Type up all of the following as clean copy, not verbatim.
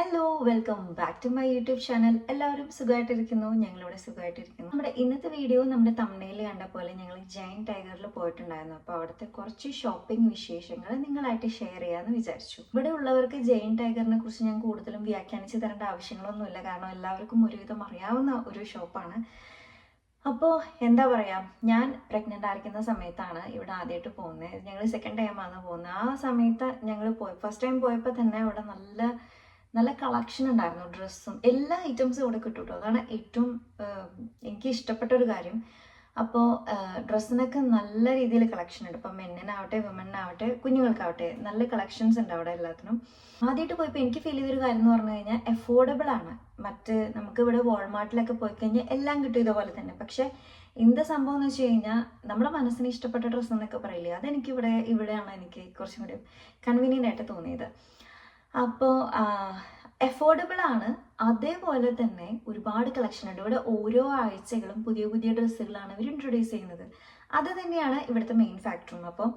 Hello welcome back to my YouTube channel. എല്ലാവരും സുഖമായിട്ടിരിക്കുന്നു. ഞങ്ങളിവിടെ സുഖമായിട്ടിരിക്കുന്നു. നമ്മുടെ ഇന്നത്തെ വീഡിയോ നമ്മുടെ തംബ്നെയിൽ കണ്ട പോലെ ഞങ്ങൾ ജയന്റ് ടൈഗറിൽ പോയിട്ടുണ്ടായിരുന്നു. അപ്പോൾ അവിടുത്തെ കുറച്ച് ഷോപ്പിംഗ് വിശേഷങ്ങൾ നിങ്ങളായിട്ട് ഷെയർ ചെയ്യാമെന്ന് വിചാരിച്ചു. ഇവിടെ ഉള്ളവർക്ക് ജയന്റ് ടൈഗറിനെ കുറിച്ച് ഞാൻ കൂടുതലും വ്യാഖ്യാനിച്ച് തരേണ്ട ആവശ്യങ്ങളൊന്നുമില്ല, കാരണം എല്ലാവർക്കും ഒരുവിധം അറിയാവുന്ന ഒരു ഷോപ്പാണ്. അപ്പോൾ എന്താ പറയുക, ഞാൻ പ്രഗ്നൻ്റ് ആയിരിക്കുന്ന സമയത്താണ് ഇവിടെ ആദ്യമായിട്ട് പോകുന്നത്. ഞങ്ങൾ സെക്കൻഡ് ടൈമാണ് പോകുന്നത്. ആ സമയത്ത് ഞങ്ങൾ ഫസ്റ്റ് ടൈം പോയപ്പോൾ തന്നെ അവിടെ നല്ല നല്ല കളക്ഷൻ ഉണ്ടായിരുന്നു. ഡ്രസ്സും എല്ലാ ഐറ്റംസും ഇവിടെ കിട്ടും കേട്ടോ. അതാണ് ഏറ്റവും എനിക്ക് ഇഷ്ടപ്പെട്ട ഒരു കാര്യം. അപ്പോൾ ഡ്രസ്സിനൊക്കെ നല്ല രീതിയിൽ കളക്ഷൻ ഉണ്ട്. ഇപ്പം മെന്നിനാവട്ടെ വിമണിനാവട്ടെ കുഞ്ഞുങ്ങൾക്കാവട്ടെ നല്ല കളക്ഷൻസ് ഉണ്ട് അവിടെ എല്ലാത്തിനും. ആദ്യമായിട്ട് പോയപ്പോൾ എനിക്ക് ഫീൽ ചെയ്തൊരു കാര്യം എന്ന് പറഞ്ഞു കഴിഞ്ഞാൽ അഫോർഡബിൾ ആണ്. നമുക്ക് ഇവിടെ വാൾമാർട്ടിലൊക്കെ പോയി കഴിഞ്ഞാൽ എല്ലാം കിട്ടും ഇതുപോലെ തന്നെ. പക്ഷേ എന്താ സംഭവം എന്ന് വെച്ച് കഴിഞ്ഞാൽ നമ്മുടെ മനസ്സിന് ഇഷ്ടപ്പെട്ട ഡ്രസ്സ് എന്നൊക്കെ പറയില്ലേ, അതെനിക്ക് ഇവിടെയാണ് എനിക്ക് കുറച്ചും കൂടി കൺവീനിയൻ്റ് ആയിട്ട് തോന്നിയത്. അപ്പോൾ അഫോർഡബിൾ ആണ്, അതേപോലെ തന്നെ ഒരുപാട് കളക്ഷൻ ഉണ്ട്. ഇവിടെ ഓരോ ആഴ്ചകളും പുതിയ പുതിയ ഡ്രസ്സുകളാണ് ഇവർ ഇൻട്രൊഡ്യൂസ് ചെയ്യുന്നത്. അത് തന്നെയാണ് ഇവിടുത്തെ മെയിൻ ഫാക്ടറും. അപ്പോൾ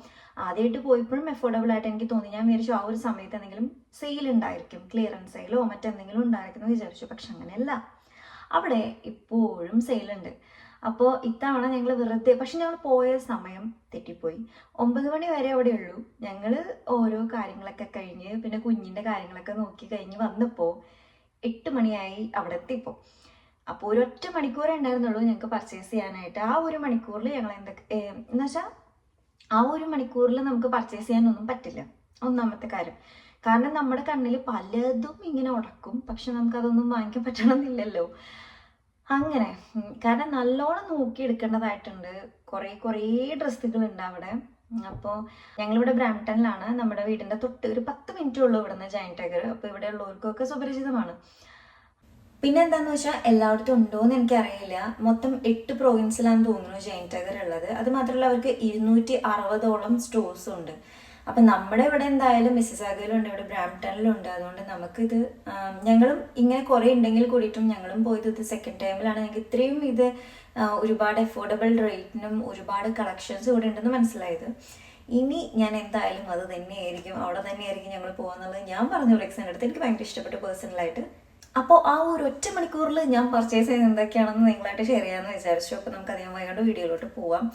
ആദ്യമായിട്ട് പോയപ്പോഴും അഫോർഡബിൾ ആയിട്ട് എനിക്ക് തോന്നി. ഞാൻ വിചാരിച്ചു ആ ഒരു സമയത്ത് എന്തെങ്കിലും സെയിൽ ഉണ്ടായിരിക്കും, ക്ലിയറൻസ് സെയിലോ മറ്റെന്തെങ്കിലും ഉണ്ടായിരിക്കും എന്ന് വിചാരിച്ചു. പക്ഷെ അങ്ങനെയല്ല, അവിടെ ഇപ്പോഴും സെയിലുണ്ട്. അപ്പോൾ ഇത്തവണ ഞങ്ങൾ പക്ഷെ ഞങ്ങൾ പോയ സമയം തെറ്റിപ്പോയി. 9 മണി വരെ അവിടെ ഉള്ളൂ. ഞങ്ങൾ ഓരോ കാര്യങ്ങളൊക്കെ കഴിഞ്ഞ് പിന്നെ കുഞ്ഞിൻ്റെ കാര്യങ്ങളൊക്കെ നോക്കി കഴിഞ്ഞ് വന്നപ്പോൾ 8 മണിയായി അവിടെ എത്തിയപ്പോൾ. അപ്പോൾ ഒരൊറ്റ മണിക്കൂറേ ഉണ്ടായിരുന്നുള്ളൂ ഞങ്ങൾക്ക് പർച്ചേസ് ചെയ്യാനായിട്ട്. ആ ഒരു മണിക്കൂറിൽ ഞങ്ങൾ എന്നുവെച്ചാൽ ആ ഒരു മണിക്കൂറിൽ നമുക്ക് പർച്ചേസ് ചെയ്യാനൊന്നും പറ്റില്ല. ഒന്നാമത്തെ കാര്യം, കാരണം നമ്മുടെ കണ്ണിൽ പലതും ഇങ്ങനെ ഉടക്കും, പക്ഷെ നമുക്കതൊന്നും വാങ്ങിക്കാൻ പറ്റണമെന്നില്ലല്ലോ. അങ്ങനെ കാരണം നല്ലോണം നോക്കിയെടുക്കേണ്ടതായിട്ടുണ്ട്. കുറേ ഡ്രസ്സുകളുണ്ട് അവിടെ. അപ്പോൾ ഞങ്ങളിവിടെ ബ്രാംപ്ടണിലാണ്, നമ്മുടെ വീടിൻ്റെ തൊട്ട് ഒരു 10 മിനിറ്റേ ഉള്ളൂ ഇവിടുന്ന് ജയന്റ് ടൈഗർ. അപ്പോൾ ഇവിടെ ഉള്ളവർക്കൊക്കെ സുപരിചിതമാണ്. പിന്നെ എന്താന്ന് വെച്ചാൽ എല്ലായിടത്തും ഉണ്ടോ എന്ന് എനിക്കറിയില്ല. മൊത്തം 8 പ്രോവിൻസിലാണെന്ന് തോന്നുന്നു ജയന്റ് ടൈഗർ ഉള്ളത്. അത് മാത്രമല്ല അവർക്ക് 260ഓളം സ്റ്റോഴ്സും ഉണ്ട്. അപ്പം നമ്മുടെ ഇവിടെ എന്തായാലും മിസിസാഗയിലുണ്ട്, ഇവിടെ ബ്രാംപ്ടണിലുണ്ട്. അതുകൊണ്ട് നമുക്കിത് ഞങ്ങളും ഇങ്ങനെ കുറേ ഉണ്ടെങ്കിൽ കൂടിയിട്ടും ഞങ്ങളും പോയത് ഇത് സെക്കൻഡ് ടൈമിലാണ്. ഞങ്ങൾക്ക് ഇത്രയും ഇത് ഒരുപാട് അഫോർഡബിൾ റേറ്റിനും ഒരുപാട് കളക്ഷൻസ് ഇവിടെ ഉണ്ടെന്ന് മനസ്സിലായത്. ഇനി ഞാൻ എന്തായാലും അത് തന്നെയായിരിക്കും, അവിടെ തന്നെയായിരിക്കും ഞങ്ങൾ പോകുന്നുള്ളത്. ഞാൻ പറഞ്ഞു റെക്സിൻ്റെ അടുത്ത് എനിക്ക് ഭയങ്കര ഇഷ്ടപ്പെട്ടു പേഴ്സണലായിട്ട്. അപ്പോൾ ആ ഒരു ഒറ്റ മണിക്കൂറിൽ ഞാൻ പർച്ചേസ് ചെയ്ത് എന്തൊക്കെയാണെന്ന് നിങ്ങളായിട്ട് ഷെയർ ചെയ്യാമെന്ന് വിചാരിച്ചു. അപ്പോൾ നമുക്ക് അധികം വൈകാണ്ട് വീഡിയോയിലോട്ട് പോവാം.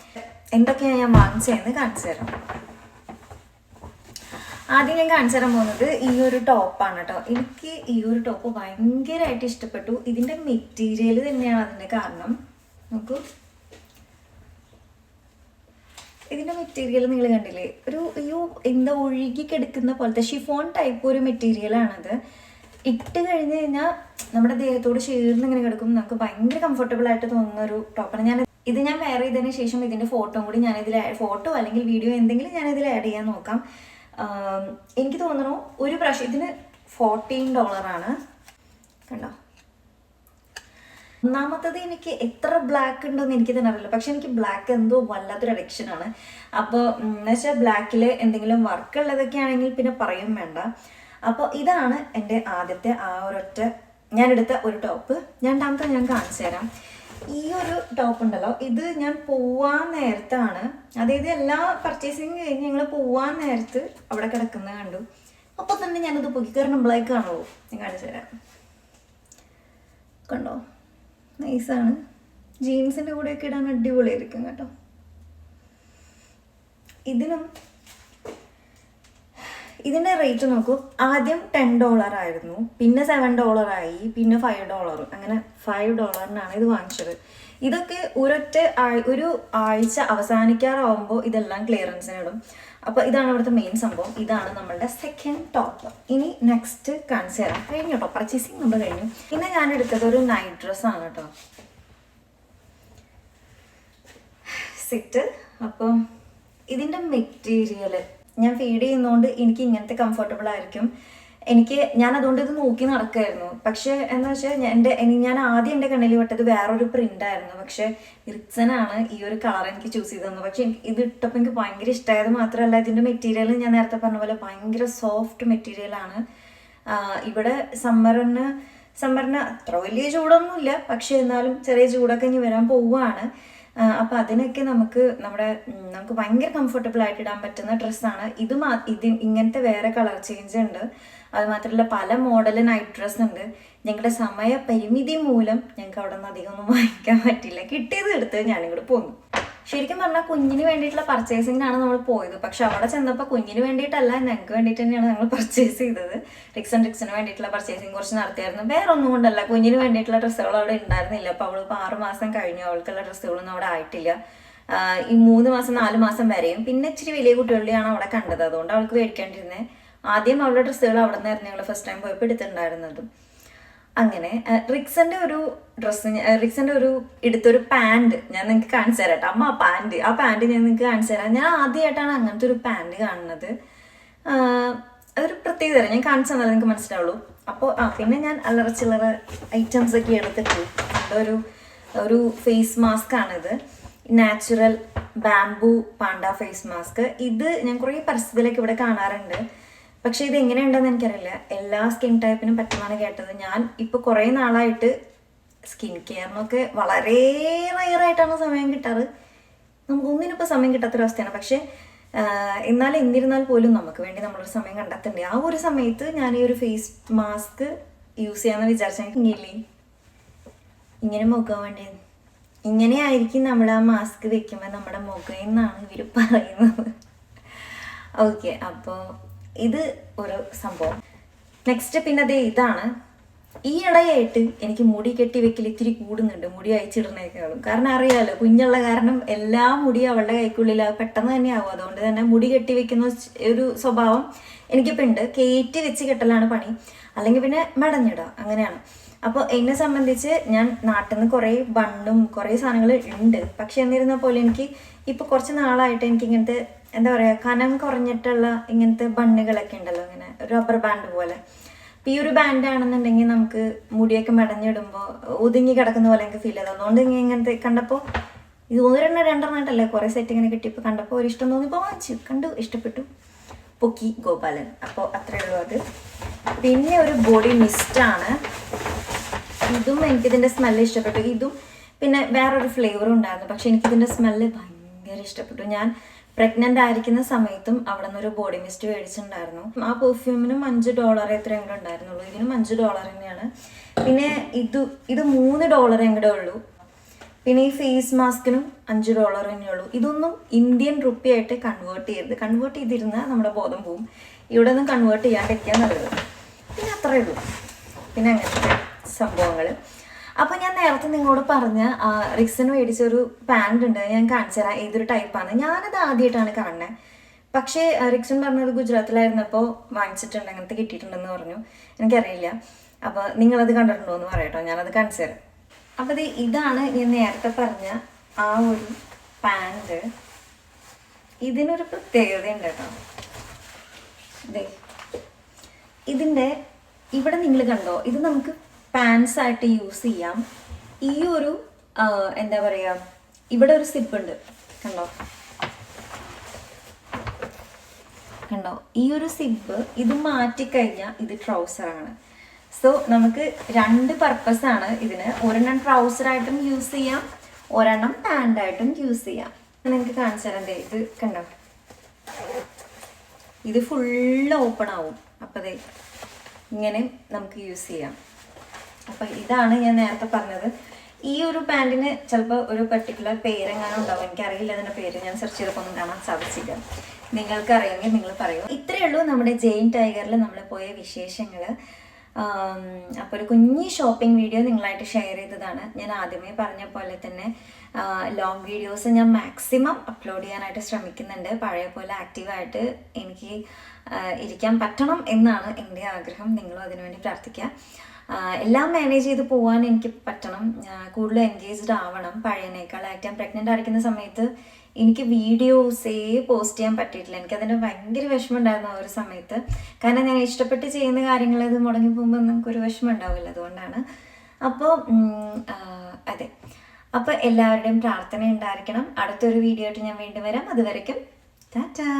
എന്തൊക്കെയാണ് ഞാൻ വാങ്ങിച്ചതെന്ന് കാണിച്ചു തരാം. ആദ്യം ഞാൻ കാണിച്ചു തരാൻ പോകുന്നത് ഈ ഒരു ടോപ്പാണ് കേട്ടോ. എനിക്ക് ഈ ഒരു ടോപ്പ് ഭയങ്കരമായിട്ട് ഇഷ്ടപ്പെട്ടു. ഇതിൻ്റെ മെറ്റീരിയൽ തന്നെയാണ് അതിൻ്റെ കാരണം. നോക്കൂ, ഇതിൻ്റെ മെറ്റീരിയൽ നിങ്ങൾ കണ്ടില്ലേ, എന്താ ഒഴുകി കിടക്കുന്ന പോലത്തെ ഷിഫോൺ ടൈപ്പ് ഒരു മെറ്റീരിയലാണത്. ഇട്ട് കഴിഞ്ഞ് കഴിഞ്ഞാൽ നമ്മുടെ ദേഹത്തോട് ചേർന്ന് ഇങ്ങനെ കിടക്കും. നമുക്ക് ഭയങ്കര കംഫർട്ടബിൾ ആയിട്ട് തോന്നുന്ന ഒരു ടോപ്പാണ്. ഇത് ഞാൻ വെയർ ചെയ്തതിന് ശേഷം ഇതിൻ്റെ ഫോട്ടോ കൂടി ഞാനിതിൽ ഫോട്ടോ അല്ലെങ്കിൽ വീഡിയോ എന്തെങ്കിലും ഞാനിതിൽ ആഡ് ചെയ്യാൻ നോക്കാം. എനിക്ക് തോന്നുന്നു ഒരു ബ്രഷ് ഇതിന് $14 കണ്ടോ. ഒന്നാമത്തത് എനിക്ക് എത്ര ബ്ലാക്ക് ഉണ്ടോയെന്ന് എനിക്ക് തന്നെ അറിയില്ല, പക്ഷെ എനിക്ക് ബ്ലാക്ക് എന്തോ വല്ലാത്തൊരു അഡിക്ഷനാണ്. അപ്പോൾ എന്നുവെച്ചാൽ ബ്ലാക്കിൽ എന്തെങ്കിലും വർക്ക് ഉള്ളതൊക്കെ ആണെങ്കിൽ പിന്നെ പറയും വേണ്ട. അപ്പോൾ ഇതാണ് എൻ്റെ ആദ്യത്തെ ഞാനെടുത്ത ഒരു ടോപ്പ്. രണ്ടാമത്തെ ഞാൻ കാണിച്ചു തരാം. ഈ ഒരു ടോപ്പ് ഉണ്ടല്ലോ, ഇത് ഞാൻ പോവാൻ നേരത്താണ്, അതായത് എല്ലാ പർച്ചേസിങ് കഴിഞ്ഞ് ഞങ്ങൾ പോവാൻ നേരത്ത് അവിടെ കിടക്കുന്നത് കണ്ടു. അപ്പോൾ തന്നെ ഞാനത് പൊക്കി, കാരണം ബ്ലാക്ക് ആണല്ലോ. ഞാൻ കാണിച്ചു തരാം. കണ്ടോ, നൈസാണ്. ജീൻസിൻ്റെ കൂടെയൊക്കെ ഇടാൻ അടിപൊളിയായിരിക്കും കേട്ടോ. ഇതിൻ്റെ റേറ്റ് നോക്കൂ. ആദ്യം $10 ആയിരുന്നു, പിന്നെ $7 ആയി, പിന്നെ $5. അങ്ങനെ $5 ഇത് വാങ്ങിച്ചത്. ഇതൊക്കെ ഒരു ആഴ്ച അവസാനിക്കാറാവുമ്പോൾ ഇതെല്ലാം ക്ലിയറൻസിനിടും. അപ്പോൾ ഇതാണ് ഇവിടുത്തെ മെയിൻ സംഭവം. ഇതാണ് നമ്മളുടെ സെക്കൻഡ് ടോപ്പ്. ഇനി നെക്സ്റ്റ് കാണിച്ചു തരാം. കഴിഞ്ഞു കേട്ടോ, പർച്ചേസിങ് നമ്മൾ കഴിഞ്ഞു. പിന്നെ ഞാൻ എടുത്തത് ഒരു നൈറ്റ് ഡ്രസ്സാണ് കേട്ടോ, സെറ്റ്. അപ്പം ഇതിൻ്റെ മെറ്റീരിയൽ ഞാൻ ഫീഡ് ചെയ്യുന്നതുകൊണ്ട് എനിക്ക് ഇങ്ങനത്തെ കംഫർട്ടബിൾ ആയിരിക്കും. ഞാൻ അതുകൊണ്ട് ഇത് നോക്കി നടക്കുമായിരുന്നു. പക്ഷേ എന്താ വെച്ചാൽ ഞാൻ ആദ്യം എൻ്റെ കണ്ണിൽ വിട്ടത് വേറൊരു പ്രിൻ്റായിരുന്നു. പക്ഷേ റിക്സനാണ് ഈ ഒരു കളർ എനിക്ക് ചൂസ് ചെയ്ത് തന്നു. പക്ഷേ ഇത് ഇട്ടപ്പോൾ എനിക്ക് ഭയങ്കര ഇഷ്ടമായത് മാത്രമല്ല, ഇതിൻ്റെ മെറ്റീരിയൽ ഞാൻ നേരത്തെ പറഞ്ഞ പോലെ ഭയങ്കര സോഫ്റ്റ് മെറ്റീരിയലാണ്. ഇവിടെ സമ്മറിന് അത്ര വലിയ ചൂടൊന്നുമില്ല, പക്ഷേ എന്നാലും ചെറിയ ചൂടൊക്കെ ഇനി വരാൻ പോവുകയാണ്. അപ്പോൾ അതിനൊക്കെ നമുക്ക് ഭയങ്കര കംഫർട്ടബിൾ ആയിട്ട് ഇടാൻ പറ്റുന്ന ഡ്രസ്സാണ് ഇത്. ഇങ്ങനത്തെ വേറെ കളർ ചേഞ്ച് ഉണ്ട്. അതുമാത്രമല്ല പല മോഡൽ നൈറ്റ് ഡ്രസ്സ് ഉണ്ട്. ഞങ്ങളുടെ സമയ പരിമിതി മൂലം ഞങ്ങൾക്ക് അവിടെ നിന്ന് അധികം ഒന്നും വാങ്ങിക്കാൻ പറ്റില്ല. കിട്ടിയത് എടുത്ത് ഞാനിങ്ങോട്ട് പോന്നു. ശരിക്കും പറഞ്ഞാൽ കുഞ്ഞിന് വേണ്ടിയിട്ടുള്ള പർച്ചേസിങ്ങിനാണ് നമ്മൾ പോയത്. പക്ഷെ അവിടെ ചെന്നപ്പോൾ കുഞ്ഞിന് വേണ്ടിയിട്ടല്ല, ഞങ്ങൾക്ക് വേണ്ടിയിട്ട് തന്നെയാണ് ഞങ്ങൾ പർച്ചേസ് ചെയ്തത്. റിക്സിന് വേണ്ടിയിട്ടുള്ള പർച്ചേസിങ് കുറച്ച് നടത്തിയായിരുന്നു. വേറെ ഒന്നും കൊണ്ടല്ല, കുഞ്ഞിന് വേണ്ടിയിട്ടുള്ള ഡ്രസ്സുകൾ അവിടെ ഉണ്ടായിരുന്നില്ല. അപ്പോൾ അവൾ 6 മാസം കഴിഞ്ഞു, അവൾക്കുള്ള ഡ്രസ്സുകളൊന്നും അവിടെ ആയിട്ടില്ല. ഈ 3 മാസം 4 മാസം വരെയും. പിന്നെ ഇച്ചിരി വലിയ കുട്ടികളുടെയാണ് അവിടെ കണ്ടത്, അതുകൊണ്ട് അവൾക്ക് മേടിക്കേണ്ടിരുന്നത്. ആദ്യം അവളുടെ ഡ്രസ്സുകൾ അവിടെ നിന്നായിരുന്നു ഞങ്ങൾ ഫസ്റ്റ് ടൈം പോയപ്പോൾ എടുത്തിട്ടുണ്ടായിരുന്നതും. അങ്ങനെ റിക്സിന്റെ ഒരു എടുത്തൊരു പാൻറ് ഞാൻ നിങ്ങൾക്ക് കാണിച്ചു തരാം കേട്ടോ. അമ്മ ആ പാൻറ് ഞാൻ നിങ്ങൾക്ക് കാണിച്ചു തരാം. ഞാൻ ആദ്യമായിട്ടാണ് അങ്ങനത്തെ ഒരു പാൻറ് കാണുന്നത്. അതൊരു പ്രത്യേകത തരാം, ഞാൻ കാണിച്ചു തന്നാൽ നിങ്ങൾക്ക് മനസ്സിലാവുള്ളൂ. അപ്പോൾ പിന്നെ ഞാൻ അല്ലറ ചില്ലറ ഐറ്റംസ് ഒക്കെ എടുത്തിട്ട് ഒരു ഫേസ് മാസ്ക് ആണിത്. Natural bamboo panda face mask. ഇത് ഞാൻ കുറേ പരസ്യത്തിലൊക്കെ ഇവിടെ കാണാറുണ്ട്. പക്ഷെ ഇത് എങ്ങനെയുണ്ടെന്ന് എനിക്കറിയില്ല. എല്ലാ സ്കിൻ ടൈപ്പിനും പറ്റുന്നതാണ് കേട്ടത്. ഞാൻ ഇപ്പോൾ കുറേ നാളായിട്ട് സ്കിൻ കെയറിനൊക്കെ വളരെ റയറായിട്ടാണ് സമയം കിട്ടാറ്. നമുക്കൊന്നിനിപ്പോൾ സമയം കിട്ടാത്തൊരവസ്ഥയാണ്. പക്ഷേ എന്നിരുന്നാൽ പോലും നമുക്ക് വേണ്ടി നമ്മളൊരു സമയം കണ്ടെത്തണ്ടേ. ആ ഒരു സമയത്ത് ഞാൻ ഈ ഒരു ഫേസ് മാസ്ക് യൂസ് ചെയ്യാമെന്ന് വിചാരിച്ചെങ്കിൽ ഇങ്ങനെ മുഖം വേണ്ടി ഇങ്ങനെയായിരിക്കും നമ്മൾ ആ മാസ്ക് വെക്കുമ്പോൾ നമ്മുടെ മുഖം എന്നാണ് ഇവർ പറയുന്നത്. ഓക്കെ, അപ്പോൾ ഇത് ഒരു സംഭവം. നെക്സ്റ്റ് പിന്നെ അതേ ഇതാണ്. ഈ ഇടയായിട്ട് എനിക്ക് മുടി കെട്ടി വെക്കൽ ഇത്തിരി കൂടുന്നുണ്ട്, മുടി അയച്ചിടുന്നേക്കാളും. കാരണം അറിയാമല്ലോ, കുഞ്ഞുള്ള കാരണം എല്ലാ മുടി അവളുടെ കൈക്കുള്ളിൽ പെട്ടെന്ന് തന്നെ ആവും. അതുകൊണ്ട് തന്നെ മുടി കെട്ടി വെക്കുന്ന ഒരു സ്വഭാവം എനിക്കിപ്പോൾ ഉണ്ട്. കയറ്റി വെച്ച് കെട്ടലാണ് പണി, അല്ലെങ്കിൽ പിന്നെ മെടഞ്ഞിടുക, അങ്ങനെയാണ്. അപ്പോൾ എന്നെ സംബന്ധിച്ച് ഞാൻ നാട്ടിൽ നിന്ന് കുറേ ബണ്ണും കുറേ സാധനങ്ങൾ ഉണ്ട്. പക്ഷെ എന്നിരുന്നാൽ പോലെ എനിക്ക് ഇപ്പോൾ കുറച്ച് നാളായിട്ട് എനിക്ക് ഇങ്ങനത്തെ എന്താ പറയുക, കനം കുറഞ്ഞിട്ടുള്ള ഇങ്ങനത്തെ ബണ്ണുകളൊക്കെ ഉണ്ടല്ലോ, ഇങ്ങനെ റബ്ബർ ബാൻഡ് പോലെ. അപ്പോൾ ഈ ഒരു ബാൻഡ് ആണെന്നുണ്ടെങ്കിൽ നമുക്ക് മുടിയൊക്കെ മെടഞ്ഞിടുമ്പോൾ ഒതുങ്ങി കിടക്കുന്ന പോലെ എനിക്ക് ഫീൽ ചെയ്തു. അതുകൊണ്ട് ഇങ്ങനത്തെ കണ്ടപ്പോൾ ഇത് 1-2 കുറേ സെറ്റ് ഇങ്ങനെ കിട്ടിയപ്പോൾ കണ്ടപ്പോൾ ഒരു ഇഷ്ടം തോന്നിപ്പോൾ വാങ്ങിച്ചു, കണ്ടു, ഇഷ്ടപ്പെട്ടു, പൊക്കി ഗോപാലൻ. അപ്പോൾ അത്രയേ ഉള്ളൂ അത്. പിന്നെ ഒരു ബോഡി മിസ്റ്റാണ്. ഇതും എനിക്കിതിൻ്റെ സ്മെല്ല് ഇഷ്ടപ്പെട്ടു. ഇതും പിന്നെ വേറൊരു ഫ്ലേവറും ഉണ്ടായിരുന്നു. പക്ഷെ എനിക്കിതിൻ്റെ സ്മെല്ല് ഭയങ്കര ഇഷ്ടപ്പെട്ടു. ഞാൻ പ്രഗ്നൻ്റ് ആയിരിക്കുന്ന സമയത്തും അവിടെ നിന്നൊരു ബോഡി മിസ്റ്റ് മേടിച്ചിട്ടുണ്ടായിരുന്നു. ആ പെർഫ്യൂമിനും $5 എത്രയെങ്കിലും ഉണ്ടായിരുന്നുള്ളൂ. ഇതിനും $5 തന്നെയാണ്. പിന്നെ ഇത് $3 എങ്ങടെ ഉള്ളൂ. പിന്നെ ഈ ഫേസ് മാസ്കിനും $5 തന്നെയുള്ളൂ. ഇതൊന്നും ഇന്ത്യൻ റുപ്പി ആയിട്ട് കൺവേർട്ട് ചെയ്തിരുന്നാൽ നമ്മുടെ ബോധം പോവും. ഇവിടെ ഒന്നും കൺവേർട്ട് ചെയ്യാണ്ടിരിക്കാൻ നല്ലത്. പിന്നെ അത്രയേ ഉള്ളൂ. പിന്നെ അങ്ങനത്തെ സംഭവങ്ങൾ. അപ്പോൾ ഞാൻ നേരത്തെ നിങ്ങളോട് പറഞ്ഞ റിക്സിന് മേടിച്ചൊരു പാൻറ് ഉണ്ട്, ഞാൻ കാണിച്ചു തരാം ഏതൊരു ടൈപ്പാണ്. ഞാനത് ആദ്യമായിട്ടാണ് കാണുന്നത്. പക്ഷേ റിക്സൺ പറഞ്ഞത് ഗുജറാത്തിലായിരുന്നപ്പോൾ വാങ്ങിച്ചിട്ടുണ്ട്, അങ്ങനത്തെ കിട്ടിയിട്ടുണ്ടെന്ന് പറഞ്ഞു. എനിക്കറിയില്ല. അപ്പോൾ നിങ്ങളത് കണ്ടിട്ടുണ്ടോ എന്ന് പറയട്ടോ, ഞാനത് കാണിച്ചു തരാം. അപ്പോൾ ഇതാണ് ഞാൻ നേരത്തെ പറഞ്ഞ ആ ഒരു പാൻറ്. ഇതിനൊരു പ്രത്യേകത ഉണ്ട് കേട്ടോ. ഇതിൻ്റെ ഇവിടെ നിങ്ങൾ കണ്ടോ, ഇത് നമുക്ക് പാൻസ് ആയിട്ട് യൂസ് ചെയ്യാം. ഈ ഒരു എന്താ പറയുക, ഇവിടെ ഒരു സിപ്പ് ഉണ്ട്, കണ്ടോ ഈ ഒരു സിപ്പ്. ഇത് മാറ്റിക്കഴിഞ്ഞാൽ ഇത് ട്രൗസറാണ്. സോ നമുക്ക് 2 പർപ്പസാണ് ഇതിന്. ഒരെണ്ണം ട്രൗസറായിട്ടും യൂസ് ചെയ്യാം, ഒരെണ്ണം പാൻ്റായിട്ടും യൂസ് ചെയ്യാം. നിങ്ങൾക്ക് കാണിച്ചു തരാം. ഇത് കണ്ടോ, ഇത് ഫുള്ള് ഓപ്പൺ ആവും. അപ്പോൾ ഇങ്ങനെ നമുക്ക് യൂസ് ചെയ്യാം. അപ്പം ഇതാണ് ഞാൻ നേരത്തെ പറഞ്ഞത്. ഈ ഒരു പാൻറ്റിന് ചിലപ്പോൾ ഒരു പെർട്ടിക്കുലർ പേരെങ്ങാനും ഉണ്ടാവും, എനിക്കറിയില്ല അതിൻ്റെ പേര്. ഞാൻ സെർച്ച് ചെയ്തപ്പോൾ ഒന്നും കാണാൻ സാധിച്ചില്ല. നിങ്ങൾക്ക് അറിയുമെങ്കിൽ നിങ്ങൾ പറയൂ. ഇത്രയേ ഉള്ളൂ നമ്മുടെ ജെയിൻ ടൈഗറിൽ നമ്മൾ പോയ വിശേഷങ്ങൾ. അപ്പോൾ ഒരു കുഞ്ഞി ഷോപ്പിംഗ് വീഡിയോ നിങ്ങളായിട്ട് ഷെയർ ചെയ്തതാണ്. ഞാൻ ആദ്യമേ പറഞ്ഞ പോലെ തന്നെ ലോങ് വീഡിയോസ് ഞാൻ മാക്സിമം അപ്ലോഡ് ചെയ്യാനായിട്ട് ശ്രമിക്കുന്നുണ്ട്. പഴയ പോലെ ആക്റ്റീവായിട്ട് എനിക്ക് ഇരിക്കാൻ പറ്റണം എന്നാണ് എൻ്റെ ആഗ്രഹം. നിങ്ങളും അതിനുവേണ്ടി പ്രാർത്ഥിക്കുക. എല്ലാം മാനേജ് ചെയ്ത് പോകാൻ എനിക്ക് പറ്റണം. കൂടുതൽ എൻഗേജ്ഡ് ആവണം പഴയതിനേക്കാൾ. ഞാൻ പ്രഗ്നൻ്റ് ആയിരിക്കുന്ന സമയത്ത് എനിക്ക് വീഡിയോസേ പോസ്റ്റ് ചെയ്യാൻ പറ്റിയിട്ടില്ല. എനിക്കതിൻ്റെ ഭയങ്കര വിഷമം ഉണ്ടായിരുന്നു ആ ഒരു സമയത്ത്. കാരണം ഞാൻ ഇഷ്ടപ്പെട്ട് ചെയ്യുന്ന കാര്യങ്ങൾ ഇത് മുടങ്ങി പോകുമ്പോൾ നമുക്കൊരു വിഷമം ഉണ്ടാവില്ല. അതുകൊണ്ടാണ്. അപ്പോൾ അതെ, അപ്പോൾ എല്ലാവരുടെയും പ്രാർത്ഥന ഉണ്ടായിരിക്കണം. അടുത്തൊരു വീഡിയോ ആയിട്ട് ഞാൻ വീണ്ടും വരാം. അതുവരയ്ക്കും ടാറ്റാ.